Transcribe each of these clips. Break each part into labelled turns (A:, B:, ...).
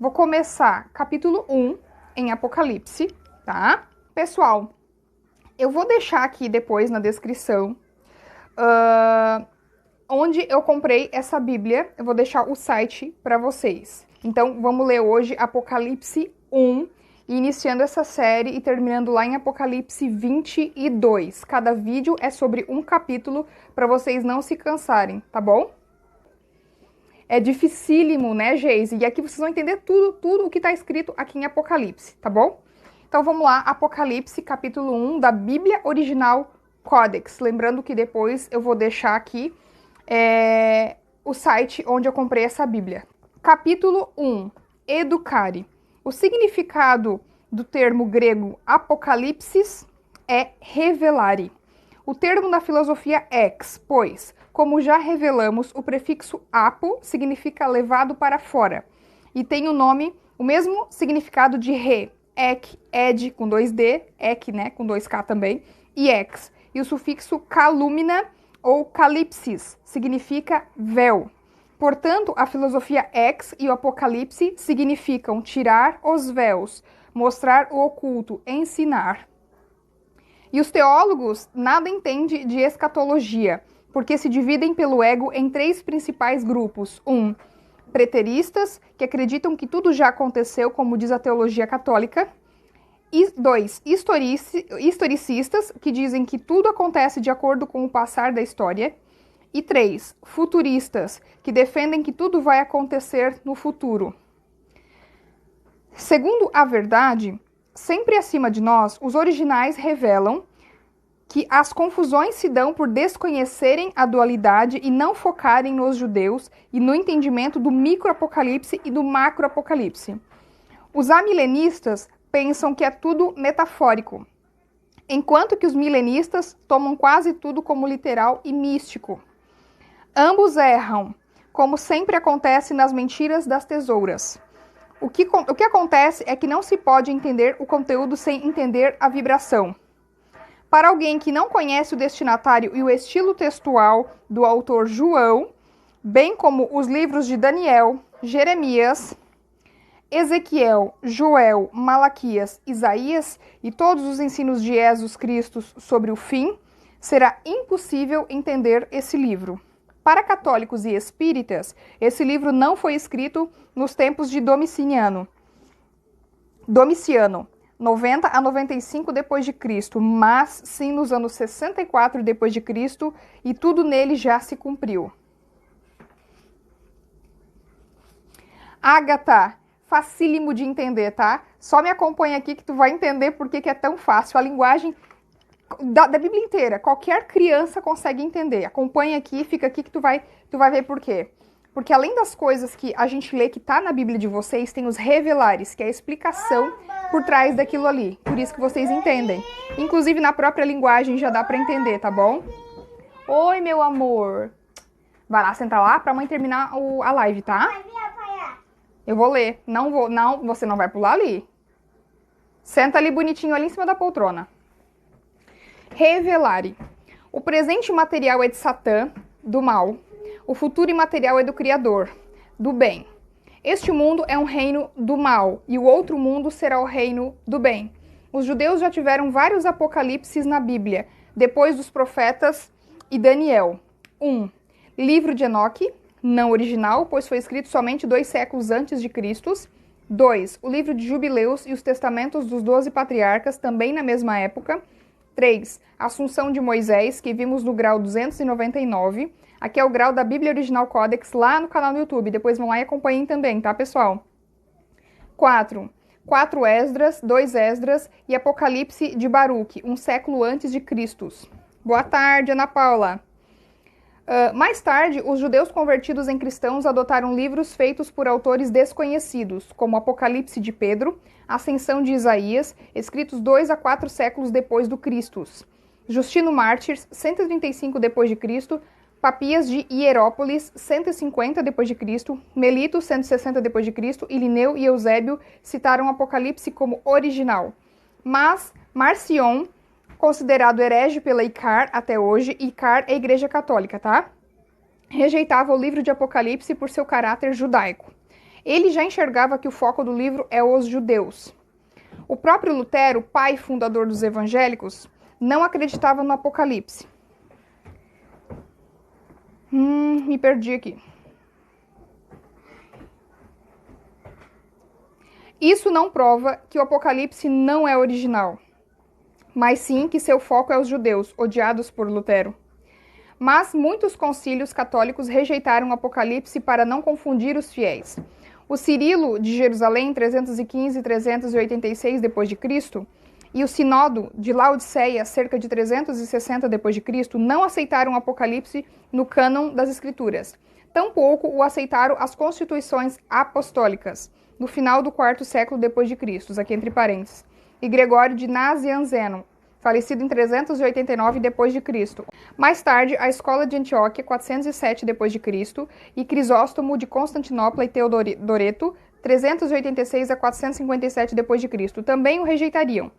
A: Vou começar capítulo 1 em Apocalipse, tá? Pessoal, eu vou deixar aqui depois na descrição onde eu comprei essa Bíblia. Eu vou deixar o site para vocês. Então, vamos ler hoje Apocalipse 1, iniciando essa série e terminando lá em Apocalipse 22. Cada vídeo é sobre um capítulo para vocês não se cansarem, tá bom? É dificílimo, né, Geise? E aqui vocês vão entender tudo o que está escrito aqui em Apocalipse, tá bom? Então vamos lá, Apocalipse, capítulo 1 da Bíblia Original Codex. Lembrando que depois eu vou deixar aqui o site onde eu comprei essa Bíblia. Capítulo 1, Educare. O significado do termo grego apocalipsis é revelare. O termo da filosofia ex, pois, como já revelamos, o prefixo apo significa levado para fora e tem o mesmo significado de re, ek, ed com 2D, ek, né, com 2K também, e ex. E o sufixo calumina ou calipsis significa véu. Portanto, a filosofia ex e o apocalipse significam tirar os véus, mostrar o oculto, ensinar. E os teólogos nada entendem de escatologia, porque se dividem pelo ego em 3 principais grupos. 1. Preteristas, que acreditam que tudo já aconteceu, como diz a teologia católica. E 2. Historicistas, que dizem que tudo acontece de acordo com o passar da história. E 3. Futuristas, que defendem que tudo vai acontecer no futuro. Segundo a verdade, sempre acima de nós, os originais revelam que as confusões se dão por desconhecerem a dualidade e não focarem nos judeus e no entendimento do microapocalipse e do macroapocalipse. Os amilenistas pensam que é tudo metafórico, enquanto que os milenistas tomam quase tudo como literal e místico. Ambos erram, como sempre acontece nas mentiras das tesouras. O que acontece é que não se pode entender o conteúdo sem entender a vibração. Para alguém que não conhece o destinatário e o estilo textual do autor João, bem como os livros de Daniel, Jeremias, Ezequiel, Joel, Malaquias, Isaías e todos os ensinos de Jesus Cristo sobre o fim, será impossível entender esse livro. Para católicos e espíritas, esse livro não foi escrito nos tempos de Domiciano, 90 a 95 depois de Cristo, mas sim nos anos 64 depois de Cristo, e tudo nele já se cumpriu. Ágata, facílimo de entender, tá? Só me acompanha aqui que tu vai entender por que é tão fácil. A linguagem da Bíblia inteira, qualquer criança consegue entender. Acompanha aqui, fica aqui que tu vai ver por quê. Porque além das coisas que a gente lê que tá na Bíblia de vocês, tem os revelares, que é a explicação por trás daquilo ali. Por isso que vocês entendem. Inclusive na própria linguagem já dá pra entender, tá bom? Oi, meu amor. Vai lá, senta lá pra mãe terminar a live, tá? Eu vou ler. Não, você não vai pular ali. Senta ali bonitinho, ali em cima da poltrona. Revelare. O presente material é de Satã, do mal. O futuro imaterial é do Criador, do bem. Este mundo é um reino do mal, e o outro mundo será o reino do bem. Os judeus já tiveram vários apocalipses na Bíblia, depois dos profetas e Daniel. 1. Livro de Enoque, não original, pois foi escrito somente 2 séculos antes de Cristo. 2. O livro de Jubileus e os testamentos dos 12 patriarcas, também na mesma época. 3. Assunção de Moisés, que vimos no grau 299. Aqui é o grau da Bíblia Original Codex, lá no canal do YouTube. Depois vão lá e acompanhem também, tá, pessoal? 4. 4 Esdras, 2 Esdras e Apocalipse de Baruque, um século antes de Cristo. Boa tarde, Ana Paula. Mais tarde, os judeus convertidos em cristãos adotaram livros feitos por autores desconhecidos, como Apocalipse de Pedro, Ascensão de Isaías, escritos 2 a 4 séculos depois do Cristo. Justino Mártir, 135 depois de Cristo, Papias de Hierópolis, 150 d.C., Melito, 160 d.C., e Lineu e Eusébio citaram o Apocalipse como original. Mas Marcion, considerado herege pela ICAR até hoje, ICAR é a Igreja Católica, tá? Rejeitava o livro de Apocalipse por seu caráter judaico. Ele já enxergava que o foco do livro é os judeus. O próprio Lutero, pai e fundador dos evangélicos, não acreditava no Apocalipse. Me perdi aqui. Isso não prova que o Apocalipse não é original, mas sim que seu foco é os judeus, odiados por Lutero. Mas muitos concílios católicos rejeitaram o Apocalipse para não confundir os fiéis. O Cirilo de Jerusalém, 315 e 386 d.C., e o Sínodo de Laodiceia, cerca de 360 d.C., não aceitaram o Apocalipse no cânon das Escrituras. Tampouco o aceitaram as constituições apostólicas, no final do quarto século d.C., aqui entre parênteses, e Gregório de Nazianzeno, falecido em 389 d.C. Mais tarde, a Escola de Antioquia, 407 d.C., e Crisóstomo de Constantinopla e Teodoreto, 386 a 457 d.C., também o rejeitariam.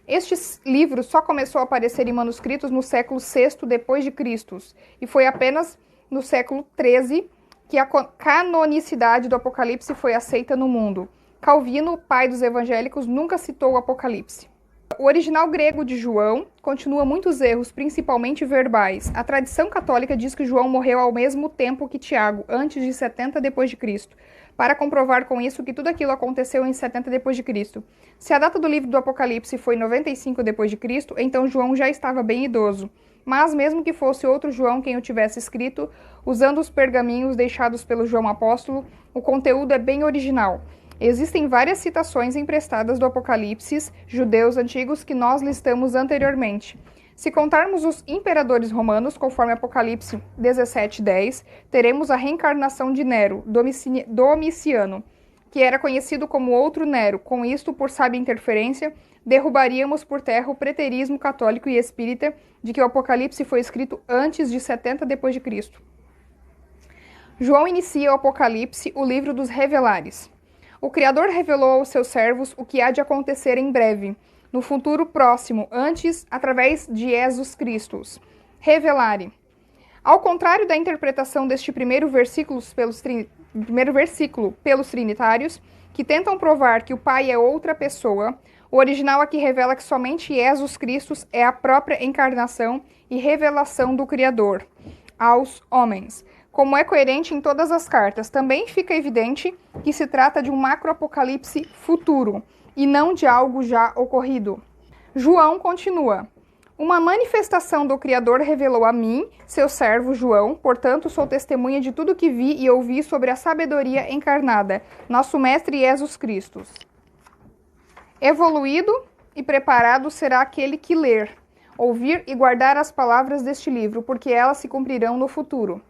A: Estes livros só começou a aparecer em manuscritos no século VI d.C., e foi apenas no século XIII que a canonicidade do Apocalipse foi aceita no mundo. Calvino, pai dos evangélicos, nunca citou o Apocalipse. O original grego de João continua muitos erros, principalmente verbais. A tradição católica diz que João morreu ao mesmo tempo que Tiago, antes de 70 d.C., para comprovar com isso que tudo aquilo aconteceu em 70 d.C. Se a data do livro do Apocalipse foi 95 d.C., então João já estava bem idoso. Mas mesmo que fosse outro João quem o tivesse escrito, usando os pergaminhos deixados pelo João Apóstolo, o conteúdo é bem original. Existem várias citações emprestadas do Apocalipse judeus antigos que nós listamos anteriormente. Se contarmos os imperadores romanos, conforme Apocalipse 17:10, teremos a reencarnação de Nero, Domiciano, que era conhecido como outro Nero. Com isto, por sábia interferência, derrubaríamos por terra o preterismo católico e espírita de que o Apocalipse foi escrito antes de 70 d.C. João inicia o Apocalipse, o livro dos revelares. O Criador revelou aos seus servos o que há de acontecer em breve, no futuro próximo, antes, através de Jesus Cristo. Revelare. Ao contrário da interpretação deste primeiro versículo pelos trinitários, que tentam provar que o Pai é outra pessoa, o original aqui revela que somente Jesus Cristo é a própria encarnação e revelação do Criador aos homens. Como é coerente em todas as cartas, também fica evidente que se trata de um macroapocalipse futuro e não de algo já ocorrido. João continua. Uma manifestação do Criador revelou a mim, seu servo João, portanto sou testemunha de tudo que vi e ouvi sobre a sabedoria encarnada, nosso Mestre Jesus Cristo. Evoluído e preparado será aquele que ler, ouvir e guardar as palavras deste livro, porque elas se cumprirão no futuro.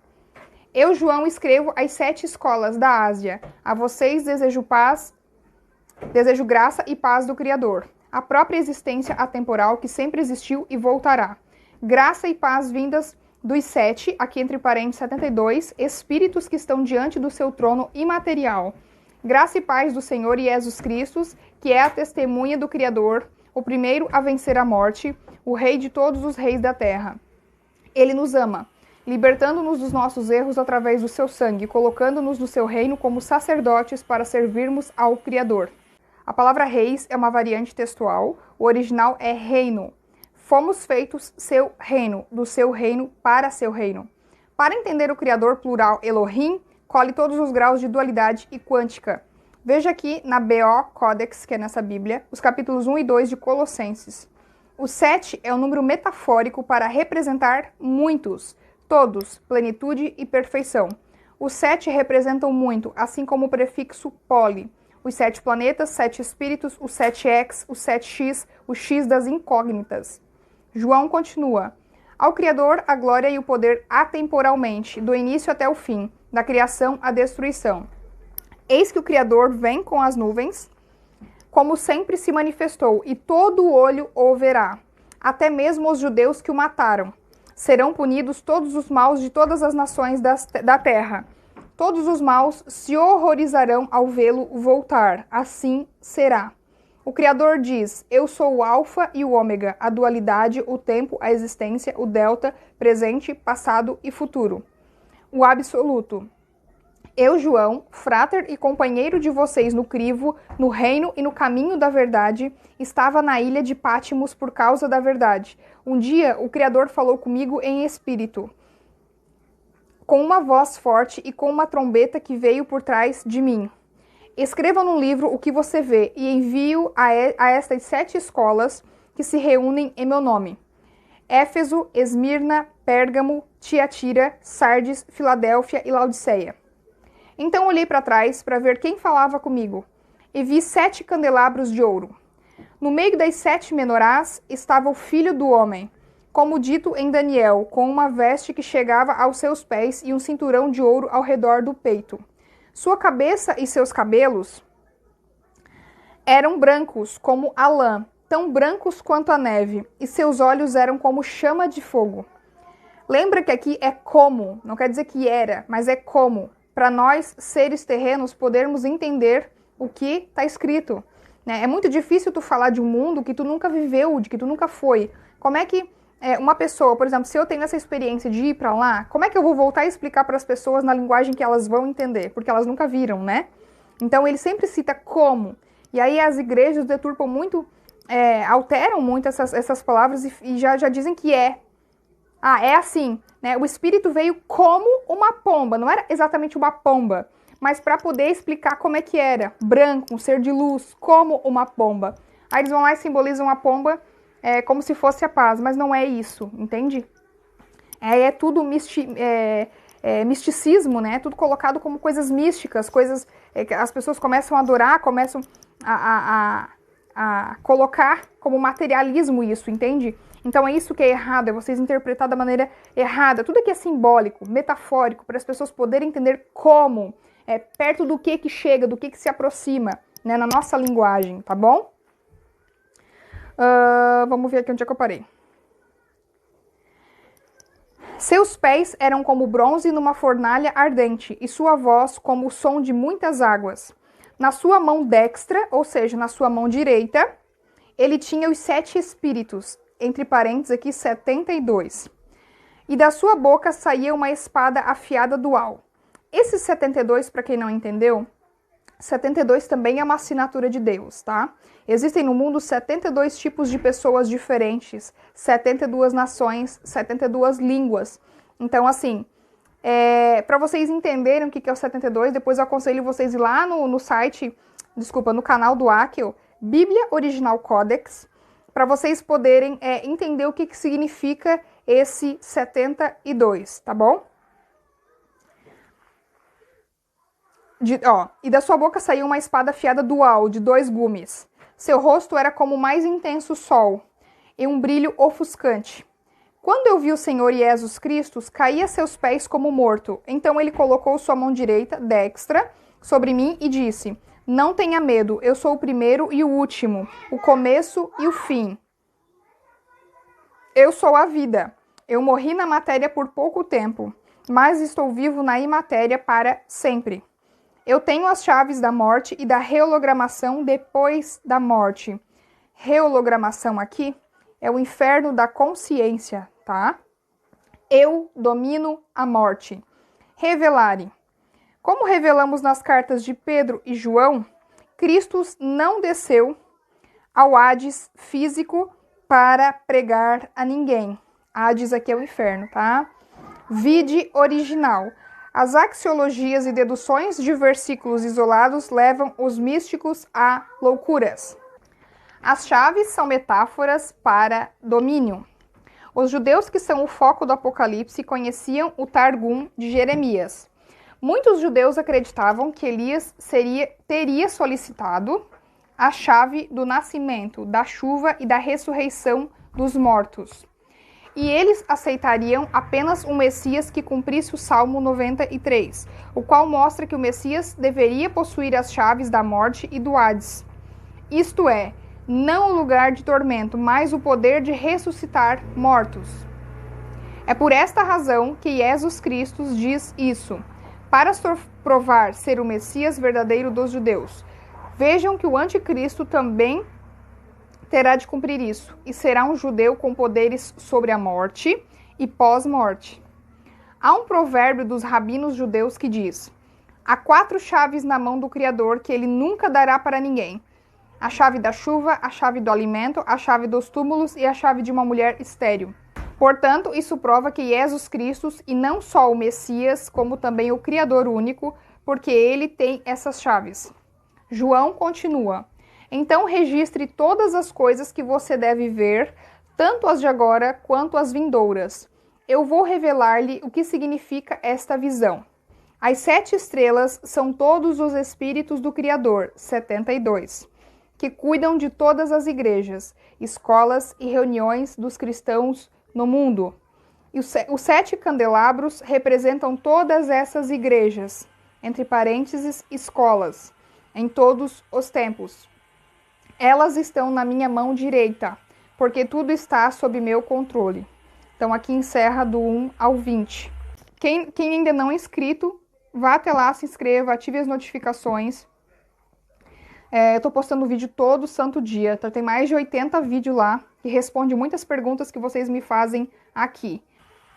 A: Eu, João, escrevo às 7 escolas da Ásia. A vocês desejo graça e paz do Criador, a própria existência atemporal que sempre existiu e voltará. Graça e paz vindas dos 7, aqui entre parênteses 72, espíritos que estão diante do seu trono imaterial. Graça e paz do Senhor Jesus Cristo, que é a testemunha do Criador, o primeiro a vencer a morte, o Rei de todos os reis da terra. Ele nos ama, libertando-nos dos nossos erros através do seu sangue, colocando-nos no seu reino como sacerdotes para servirmos ao Criador. A palavra reis é uma variante textual, o original é reino. Fomos feitos seu reino, do seu reino para seu reino. Para entender o Criador plural Elohim, colhe todos os graus de dualidade e quântica. Veja aqui na BO Codex, que é nessa Bíblia, os capítulos 1 e 2 de Colossenses. O 7 é um número metafórico para representar muitos, todos, plenitude e perfeição. Os 7 representam muito, assim como o prefixo poli. Os 7 planetas, 7 espíritos, o 7x, o 7x, o x das incógnitas. João continua. Ao Criador, a glória e o poder atemporalmente, do início até o fim, da criação à destruição. Eis que o Criador vem com as nuvens, como sempre se manifestou, e todo olho o verá, até mesmo os judeus que o mataram. Serão punidos todos os maus de todas as nações da terra. Todos os maus se horrorizarão ao vê-lo voltar. Assim será. O Criador diz, eu sou o Alfa e o Ômega, a dualidade, o tempo, a existência, o delta, presente, passado e futuro. O absoluto. Eu, João, fráter e companheiro de vocês no crivo, no reino e no caminho da verdade, estava na ilha de Pátimos por causa da verdade. Um dia, o Criador falou comigo em espírito, com uma voz forte e com uma trombeta que veio por trás de mim. Escreva num livro o que você vê e envie-o a estas 7 escolas que se reúnem em meu nome: Éfeso, Esmirna, Pérgamo, Tiatira, Sardes, Filadélfia e Laodiceia. Então olhei para trás para ver quem falava comigo, e vi 7 candelabros de ouro. No meio das 7 menorás estava o Filho do Homem, como dito em Daniel, com uma veste que chegava aos seus pés e um cinturão de ouro ao redor do peito. Sua cabeça e seus cabelos eram brancos como a lã, tão brancos quanto a neve, e seus olhos eram como chama de fogo. Lembra que aqui é como, não quer dizer que era, mas é como. Para nós, seres terrenos, podermos entender o que está escrito. Né? É muito difícil tu falar de um mundo que tu nunca viveu, de que tu nunca foi. Como é que uma pessoa, por exemplo, se eu tenho essa experiência de ir para lá, como é que eu vou voltar a explicar para as pessoas na linguagem que elas vão entender? Porque elas nunca viram, né? Então, ele sempre cita como. E aí as igrejas deturpam muito, alteram muito essas palavras e já dizem que é. Ah, é assim, né? O Espírito veio como uma pomba, não era exatamente uma pomba, mas para poder explicar como é que era. Branco, um ser de luz, como uma pomba. Aí eles vão lá e simbolizam a pomba como se fosse a paz, mas não é isso, entende? É tudo misticismo, né? Tudo colocado como coisas místicas, coisas que as pessoas começam a adorar, começam a colocar como materialismo isso, entende? Então é isso que é errado, é vocês interpretar da maneira errada. Tudo aqui é simbólico, metafórico, para as pessoas poderem entender como, perto do que chega, do que se aproxima, né, na nossa linguagem, tá bom? Vamos ver aqui onde é que eu parei. Seus pés eram como bronze numa fornalha ardente, e sua voz como o som de muitas águas. Na sua mão dextra, ou seja, na sua mão direita, ele tinha os 7 espíritos, entre parênteses aqui, 72. E da sua boca saía uma espada afiada dual. Esses 72, para quem não entendeu, 72 também é uma assinatura de Deus, tá? Existem no mundo 72 tipos de pessoas diferentes, 72 nações, 72 línguas. Então, assim, para vocês entenderem o que é o 72, depois eu aconselho vocês ir lá no site, no canal do Akel, Bíblia Original Codex, para vocês poderem entender o que significa esse 72, tá bom? E da sua boca saiu uma espada afiada dual, de 2 gumes. Seu rosto era como o mais intenso sol, e um brilho ofuscante. Quando eu vi o Senhor Jesus Cristo, caí a seus pés como morto. Então ele colocou sua mão direita, dextra, sobre mim e disse: Não tenha medo, eu sou o primeiro e o último, o começo e o fim. Eu sou a vida. Eu morri na matéria por pouco tempo, mas estou vivo na imatéria para sempre. Eu tenho as chaves da morte e da reologramação depois da morte. Reologramação aqui é o inferno da consciência, tá? Eu domino a morte. Revelare. Como revelamos nas cartas de Pedro e João, Cristo não desceu ao Hades físico para pregar a ninguém. Hades aqui é o inferno, tá? Vide original. As axiologias e deduções de versículos isolados levam os místicos a loucuras. As chaves são metáforas para domínio. Os judeus que são o foco do Apocalipse conheciam o Targum de Jeremias. Muitos judeus acreditavam que Elias teria solicitado a chave do nascimento, da chuva e da ressurreição dos mortos. E eles aceitariam apenas um Messias que cumprisse o Salmo 93, o qual mostra que o Messias deveria possuir as chaves da morte e do Hades. Isto é, não o lugar de tormento, mas o poder de ressuscitar mortos. É por esta razão que Jesus Cristo diz isso, para provar ser o Messias verdadeiro dos judeus. Vejam que o anticristo também terá de cumprir isso, e será um judeu com poderes sobre a morte e pós-morte. Há um provérbio dos rabinos judeus que diz: Há 4 chaves na mão do Criador que ele nunca dará para ninguém. A chave da chuva, a chave do alimento, a chave dos túmulos e a chave de uma mulher estéril. Portanto, isso prova que Jesus Cristo, e não só o Messias, como também o Criador único, porque ele tem essas chaves. João continua. Então registre todas as coisas que você deve ver, tanto as de agora quanto as vindouras. Eu vou revelar-lhe o que significa esta visão. As 7 estrelas são todos os espíritos do Criador, 72, que cuidam de todas as igrejas, escolas e reuniões dos cristãos no mundo. E os 7 candelabros representam todas essas igrejas, entre parênteses, escolas, em todos os tempos. Elas estão na minha mão direita, porque tudo está sob meu controle. Então aqui encerra do 1 ao 20. Quem ainda não é inscrito, vá até lá, se inscreva, ative as notificações. Eu estou postando vídeo todo santo dia, então tem mais de 80 vídeos lá que responde muitas perguntas que vocês me fazem aqui.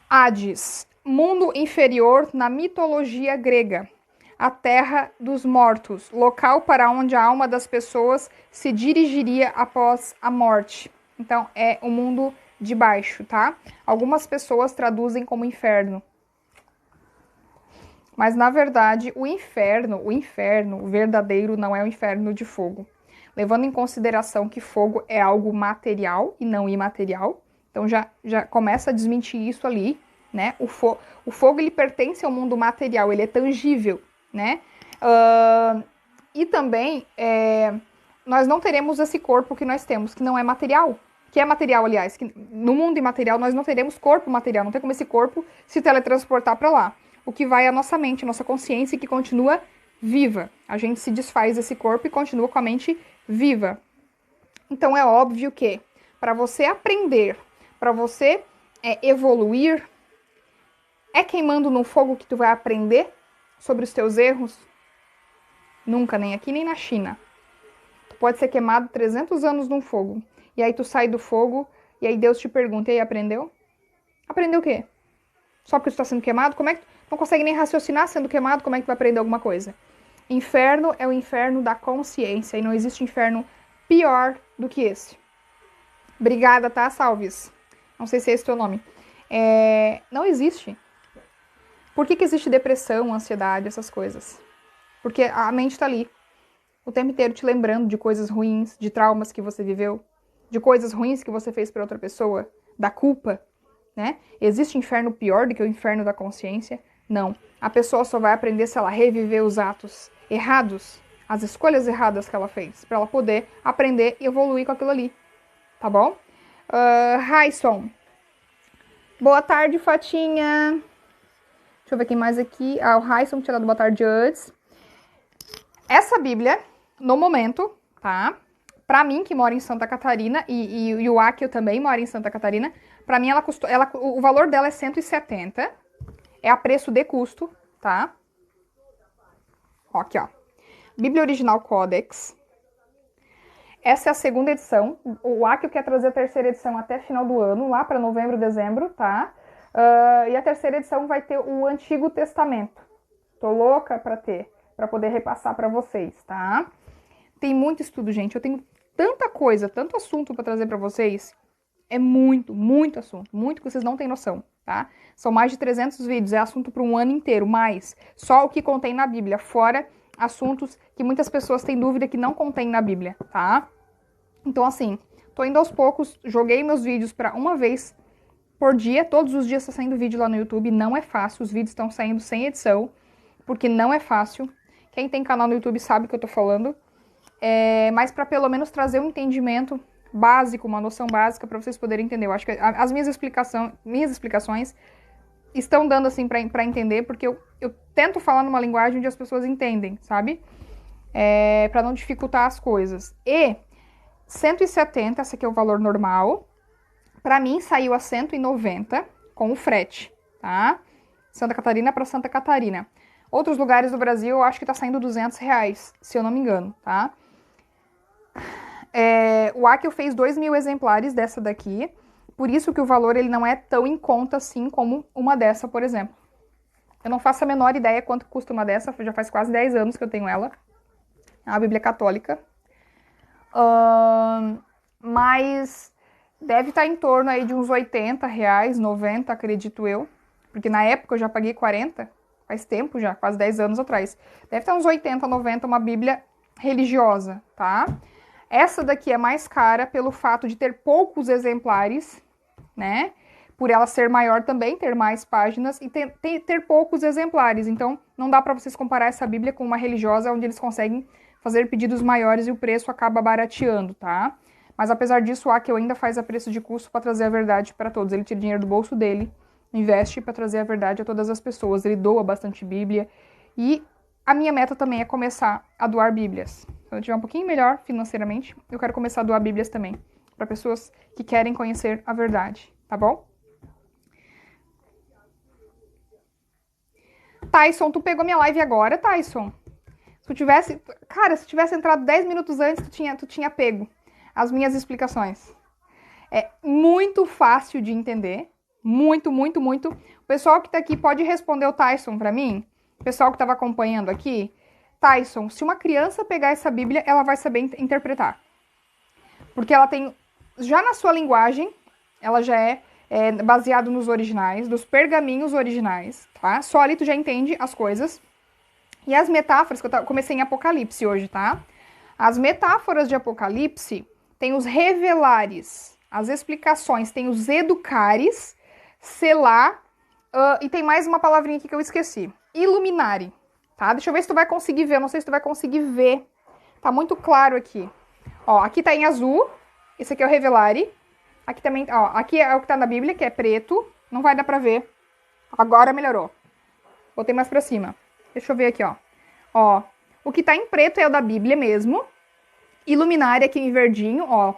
A: Hades, mundo inferior na mitologia grega. A terra dos mortos, local para onde a alma das pessoas se dirigiria após a morte. Então, é o mundo de baixo, tá? Algumas pessoas traduzem como inferno. Mas, na verdade, o inferno verdadeiro não é o inferno de fogo. Levando em consideração que fogo é algo material e não imaterial. Então, já começa a desmentir isso ali, né? O fogo, ele pertence ao mundo material, ele é tangível, né? E também, nós não teremos esse corpo que nós temos, que não é material. Que é material, aliás. Que no mundo imaterial, nós não teremos corpo material. Não tem como esse corpo se teletransportar para lá. O que vai é a nossa mente, a nossa consciência, que continua viva. A gente se desfaz desse corpo e continua com a mente viva. Então, é óbvio que, para você aprender, para você evoluir, é queimando no fogo que tu vai aprender sobre os teus erros? Nunca, nem aqui, nem na China. Tu pode ser queimado 300 anos num fogo. E aí tu sai do fogo, e aí Deus te pergunta, e aí aprendeu? Aprendeu o quê? Só porque tu está sendo queimado? Como é que tu não consegue nem raciocinar sendo queimado? Como é que tu vai aprender alguma coisa? Inferno é o inferno da consciência, e não existe inferno pior do que esse. Obrigada, tá? Salves. Não sei se é esse o teu nome. Não existe. Por que existe depressão, ansiedade, essas coisas? Porque a mente tá ali, o tempo inteiro te lembrando de coisas ruins, de traumas que você viveu, de coisas ruins que você fez para outra pessoa, da culpa, né? Existe inferno pior do que o inferno da consciência? Não. A pessoa só vai aprender se ela reviver os atos errados, as escolhas erradas que ela fez, para ela poder aprender e evoluir com aquilo ali. Tá bom? Raison. Boa tarde, Fatinha. Deixa eu ver quem mais aqui. O Raison tinha dado boa tarde antes. Essa Bíblia, no momento, tá? Pra mim, que mora em Santa Catarina, e o Akio também mora em Santa Catarina, pra mim o valor dela é 170. É a preço de custo, tá? Ó, aqui, ó. Bíblia Original Codex. Essa é a 2ª edição. O Akio quer trazer a 3ª edição até final do ano, lá pra novembro, dezembro, tá? E a 3ª edição vai ter o Antigo Testamento. Tô louca pra ter, pra poder repassar pra vocês, tá? Tem muito estudo, gente. Eu tenho tanta coisa, tanto assunto pra trazer pra vocês. É muito, muito assunto. Muito que vocês não têm noção, tá? São mais de 300 vídeos. É assunto para um ano inteiro, mais só o que contém na Bíblia. Fora assuntos que muitas pessoas têm dúvida que não contém na Bíblia, tá? Então, assim, tô indo aos poucos. Joguei meus vídeos pra uma vez por dia. Todos os dias tá saindo vídeo lá no YouTube. Não é fácil. Os vídeos estão saindo sem edição, porque não é fácil. Quem tem canal no YouTube sabe o que eu tô falando. Mas para pelo menos trazer um entendimento básico, uma noção básica para vocês poderem entender. Eu acho que as minhas explicações estão dando assim para entender, porque eu tento falar numa linguagem onde as pessoas entendem, sabe? Para não dificultar as coisas. E 170, esse aqui é o valor normal. Para mim saiu a 190 com o frete, tá? Santa Catarina para Santa Catarina. Outros lugares do Brasil eu acho que tá saindo R$200, se eu não me engano, tá? O Akio fez 2.000 exemplares dessa daqui, por isso que o valor ele não é tão em conta assim como uma dessa, por exemplo. Eu não faço a menor ideia quanto custa uma dessa, já faz quase 10 anos que eu tenho ela. É uma Bíblia católica. Mas deve estar em torno aí de uns R$80, 90, acredito eu. Porque na época eu já paguei 40, faz tempo já, quase 10 anos atrás. Deve estar uns 80, 90, uma Bíblia religiosa, tá? Essa daqui é mais cara pelo fato de ter poucos exemplares, né? Por ela ser maior também, ter mais páginas e ter poucos exemplares. Então, não dá para vocês comparar essa Bíblia com uma religiosa onde eles conseguem fazer pedidos maiores e o preço acaba barateando, tá? Mas apesar disso, o Akio ainda faz a preço de custo para trazer a verdade para todos. Ele tira dinheiro do bolso dele, investe para trazer a verdade a todas as pessoas. Ele doa bastante Bíblia e a minha meta também é começar a doar Bíblias. Quando eu tiver um pouquinho melhor financeiramente, eu quero começar a doar Bíblias também para pessoas que querem conhecer a verdade, tá bom? Tyson, tu pegou minha live agora, Tyson? Se tu tivesse... Cara, se tu tivesse entrado 10 minutos antes, tu tinha pego as minhas explicações. É muito fácil de entender. Muito, muito, muito. O pessoal que tá aqui pode responder o Tyson pra mim? O pessoal que tava acompanhando aqui? Tyson, se uma criança pegar essa Bíblia, ela vai saber interpretar. Porque ela tem... Já na sua linguagem, ela já é baseado nos originais, dos pergaminhos originais, tá? Só ali tu já entende as coisas. E as metáforas, que eu comecei em Apocalipse hoje, tá? As metáforas de Apocalipse tem os revelares, as explicações, tem os educares, selar, e tem mais uma palavrinha aqui que eu esqueci. Iluminare, tá? Deixa eu ver se tu vai conseguir ver, eu não sei se tu vai conseguir ver. Tá muito claro aqui. Ó, aqui tá em azul, esse aqui é o revelare. Aqui também, ó, aqui é o que tá na Bíblia, que é preto. Não vai dar pra ver. Agora melhorou. Botei mais pra cima. Deixa eu ver aqui, ó. Ó, o que tá em preto é o da Bíblia mesmo. Iluminare aqui em verdinho, ó.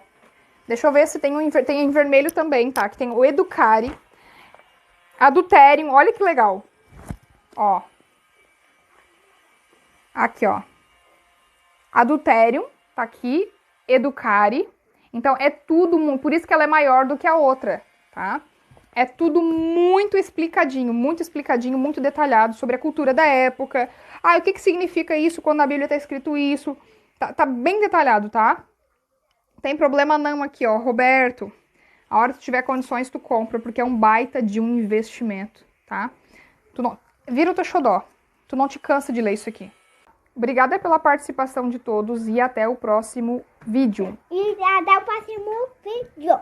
A: Deixa eu ver se tem em vermelho também, tá? Que tem o educare. Adulterium, olha que legal. Ó. Aqui, ó. Adulterium, tá aqui. Educare. Então, é tudo, por isso que ela é maior do que a outra, tá? É tudo muito explicadinho, muito detalhado sobre a cultura da época. Ah, o que significa isso quando na Bíblia tá escrito isso? Tá bem detalhado, tá? Tem problema não aqui, ó, Roberto. A hora que tu tiver condições, tu compra, porque é um baita de um investimento, tá? Vira o teu xodó. Tu não te cansa de ler isso aqui. Obrigada pela participação de todos e até o próximo vídeo.
B: E até o próximo vídeo.